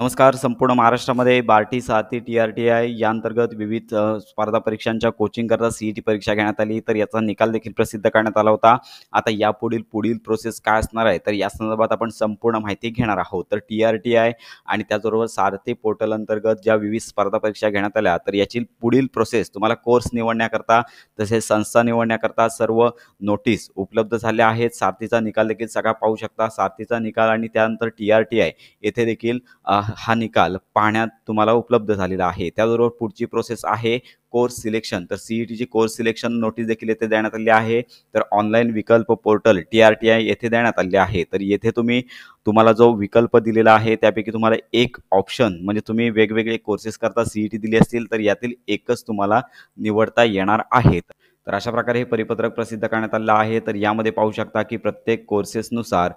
नमस्कार. संपूर्ण महाराष्ट्रामध्ये बार्टी, सारथी, टी-आर-टी-आय यांतर्गत विविध स्पर्धा परीक्षांच्या कोचिंगकरता सी-ई-टी परीक्षा घेण्यात आली. तर याचा निकाल देखील प्रसिद्ध करण्यात आला होता. आता यापुढील पुढील प्रोसेस काय असणार आहे, तर या संदर्भात आपण संपूर्ण माहिती घेणार आहोत. तर टी-आर-टी-आय आणि त्याचबरोबर सारथी पोर्टल अंतर्गत ज्या विविध स्पर्धा परीक्षा घेण्यात आल्या, तर याची पुढील प्रोसेस तुम्हाला कोर्स निवडण्याकरता तसेच संस्था निवडण्याकरता सर्व नोटीस उपलब्ध झाल्या आहेत. सारथीचा निकाल देखील सगळा पाहू शकता. सारथीचा निकाल आणि त्यानंतर टी-आर-टी-आय येथे देखील हा निकाल पाहण्यात तुम्हाला उपलब्ध झालेला आहे. त्याचबरोबर पुढची प्रोसेस आहे कोर्स सिलेक्शन. तर सी-ई-टीची कोर्स सिलेक्शन नोटीस देखील येथे देण्यात आली आहे. तर ऑनलाईन विकल्प पोर्टल टी-आर-टी-आय येथे देण्यात आले आहे. तर येथे तुम्हाला जो विकल्प दिलेला आहे त्यापैकी तुम्हाला एक ऑप्शन म्हणजे तुम्ही वेगवेगळे कोर्सेस करता सी-ई-टी दिली असतील तर यातील एकच तुम्हाला निवडता येणार आहे. तर अशा प्रकारे हे परिपत्रक प्रसिद्ध करण्यात आलेलं आहे. तर यामध्ये पाहू शकता की प्रत्येक कोर्सेसनुसार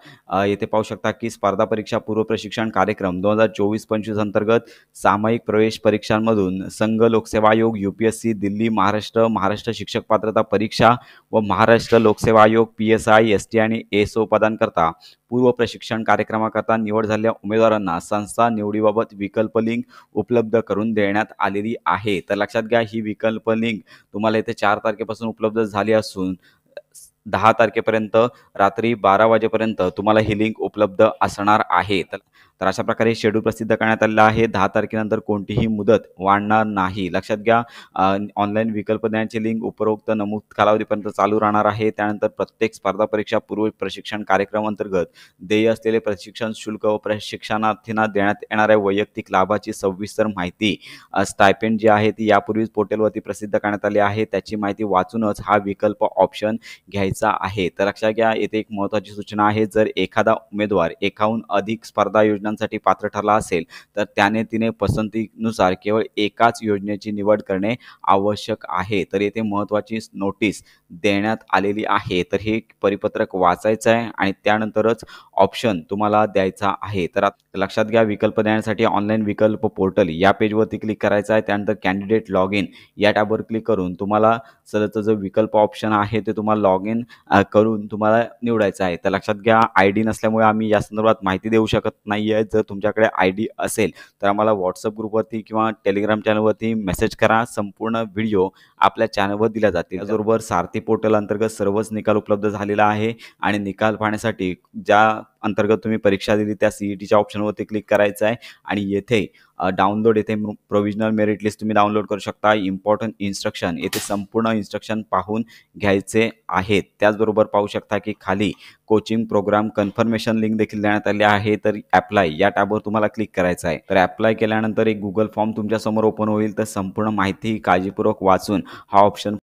येथे पाहू शकता की स्पर्धा परीक्षा पूर्व प्रशिक्षण कार्यक्रम 2024-25 अंतर्गत सामायिक प्रवेश परीक्षांमधून संघ लोकसेवा आयोग, UPSC, दिल्ली, महाराष्ट्र, महाराष्ट्र शिक्षक पात्रता परीक्षा व महाराष्ट्र लोकसेवा आयोग, PSI, ST आणि ASO पदांकरता पूर्व प्रशिक्षण कार्यक्रमाकरता निवड झालेल्या उमेदवारांना संस्था निवडीबाबत विकल्प लिंक उपलब्ध करून देण्यात आलेली आहे. तर लक्षात घ्या, ही विकल्प लिंक तुम्हाला इथे 4 तारखेपासून उपलब्ध झाली असून 10 तारखेपर्यंत रात्री 12 वाजेपर्यंत तुम्हाला ही लिंक उपलब्ध असणार आहे. तर अशा प्रकारे शेड्यूल प्रसिद्ध करण्यात आलेला आहे. 10 तारखेनंतर कोणतीही मुदत वाढणार नाही. लक्षात घ्या, ऑनलाईन विकल्प देण्याची लिंक उपरोक्त नमूद कालावधीपर्यंत चालू राहणार आहे. त्यानंतर प्रत्येक स्पर्धा परीक्षा पूर्व प्रशिक्षण कार्यक्रम अंतर्गत देय असलेले प्रशिक्षण शुल्क व प्रशिक्षणार्थींना देण्यात येणाऱ्या वैयक्तिक लाभाची सविस्तर माहिती स्टायपेंड जी आहे ती यापूर्वीच पोर्टलवरती प्रसिद्ध करण्यात आली आहे. त्याची माहिती वाचूनच हा विकल्प ऑप्शन घ्यायचा आहे. तर लक्षात घ्या, येथे एक महत्त्वाची सूचना आहे. जर एखादा उमेदवार एकाहून अधिक स्पर्धा योजनांसाठी पात्र ठरला असेल तर तिने पसंतीनुसार केवळ एकाच योजनेची निवड करणे आवश्यक आहे. तर येथे महत्त्वाची नोटीस देण्यात आलेली आहे. तर हे परिपत्रक वाचायचं आहे आणि त्यानंतरच ऑप्शन तुम्हाला द्यायचा आहे. तर लक्षात घ्या, विकल्प देण्यासाठी ऑनलाईन विकल्प पोर्टल या पेजवरती क्लिक करायचं आहे. त्यानंतर कॅन्डिडेट लॉग इन या टॅबवर क्लिक करून तुम्हाला सदरचा जो विकल्प ऑप्शन आहे ते तुम्हाला लॉग इन करून तुम्हाला निवडायचं आहे. तर लक्षात घ्या, ID नसल्यामुळे आम्ही या संदर्भात माहिती देऊ शकत नाही आहे. जर तुमच्याकडे ID असेल तर आम्हाला व्हॉट्सअप ग्रुपवरती किंवा टेलिग्राम चॅनलवरती मेसेज करा. संपूर्ण व्हिडिओ आपल्या चॅनलवर दिल्या जातील. त्याचबरोबर सारथी पोर्टल अंतर्गत सर्वच निकाल उपलब्ध झालेला आहे आणि निकाल पाहण्यासाठी ज्या अंतर्गत तुम्ही परीक्षा दिली त्या सी-ई-टीच्या ऑप्शनवरती क्लिक करायचं आहे आणि येथे डाउनलोड येथे प्रोव्हिजनल मेरिट लिस्ट तुम्ही डाउनलोड करू शकता. इम्पॉर्टंट इन्स्ट्रक्शन येथे संपूर्ण इन्स्ट्रक्शन पाहून घ्यायचे आहेत. त्याचबरोबर पाहू शकता की खाली कोचिंग प्रोग्राम कन्फर्मेशन लिंक देखील देण्यात आली आहे. तर ॲप्लाय या टॅबवर तुम्हाला क्लिक करायचं आहे. तर ॲप्लाय केल्यानंतर एक गुगल फॉर्म तुमच्यासमोर ओपन होईल. तर संपूर्ण माहिती काळजीपूर्वक वाचून हा ऑप्शन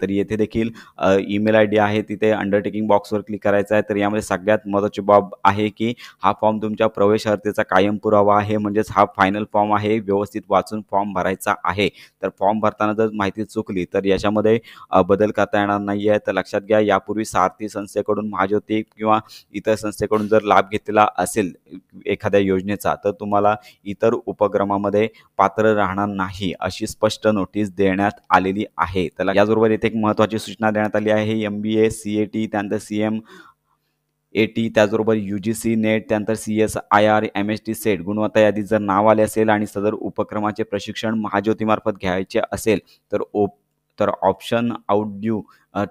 तर येथे देखील ईमेल ID आहे, तिथे अंडरटेकिंग बॉक्सवर क्लिक करायचं आहे. तर यामध्ये सगळ्यात महत्त्वाची बाब आहे की हा फॉर्म तुमच्या प्रवेश अर्हतेचा कायम पुरावा आहे. म्हणजेच हा फायनल फॉर्म आहे. व्यवस्थित वाचून फॉर्म भरायचा आहे. तर फॉर्म भरताना जर माहिती चुकली तर याच्यामध्ये बदल करता येणार नाही आहे. तर लक्षात घ्या, यापूर्वी सारथी संस्थेकडून, महाज्योती किंवा इतर संस्थेकडून जर लाभ घेतलेला असेल एखाद्या योजनेचा तर तुम्हाला इतर उपक्रमामध्ये पात्र राहणार नाही अशी स्पष्ट नोटीस देण्यात आलेली आहे. तर याचबरोबर येथे एक महत्त्वाची सूचना देण्यात आली आहे. MBA, CAT, त्यानंतर CMAT, त्याचबरोबर UGC नेट, त्यानंतर CSIR, MST सेट गुणवत्ता यादीत जर नाव आले असेल आणि सदर उपक्रमाचे प्रशिक्षण महाज्योतीमार्फत घ्यायचे असेल तर option out due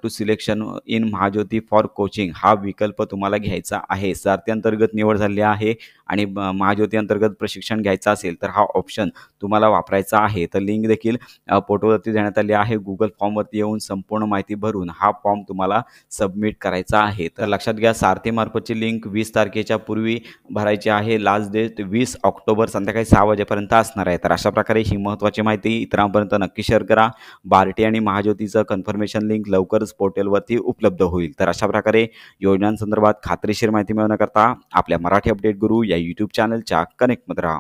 to selection in Mahajyoti for coaching हा विकल्प तुम्हाला घ्यायचा आहे. सारथी अंतर्गत निवड झाली आहे आणि महाज्योती अंतर्गत प्रशिक्षण घ्यायचं असेल तर हा ऑप्शन तुम्हाला वापरायचा आहे. तर लिंक देखील पोर्टलवरती देण्यात आली आहे. गुगल फॉर्मवरती येऊन संपूर्ण माहिती भरून हा फॉर्म तुम्हाला सबमिट करायचा आहे. तर लक्षात घ्या, सारथीमार्फतची लिंक 20 तारखेच्या पूर्वी भरायची आहे. लास्ट डेट 20 ऑक्टोबर संध्याकाळी 6 वाजेपर्यंत असणार आहे. तर अशा प्रकारे ही महत्त्वाची माहिती इतरांपर्यंत नक्की शेअर करा. बार्टी आणि महाज्योतीचं कन्फर्मेशन लिंक लवकरच पोर्टलवरती उपलब्ध होईल. तर अशा प्रकारे योजनांसंदर्भात खात्रीशीर माहिती मिळवण्याकरता आपल्या मराठी अपडेट गुरु या यूट्यूब चॅनलच्या कनेक्टमध्ये राहा.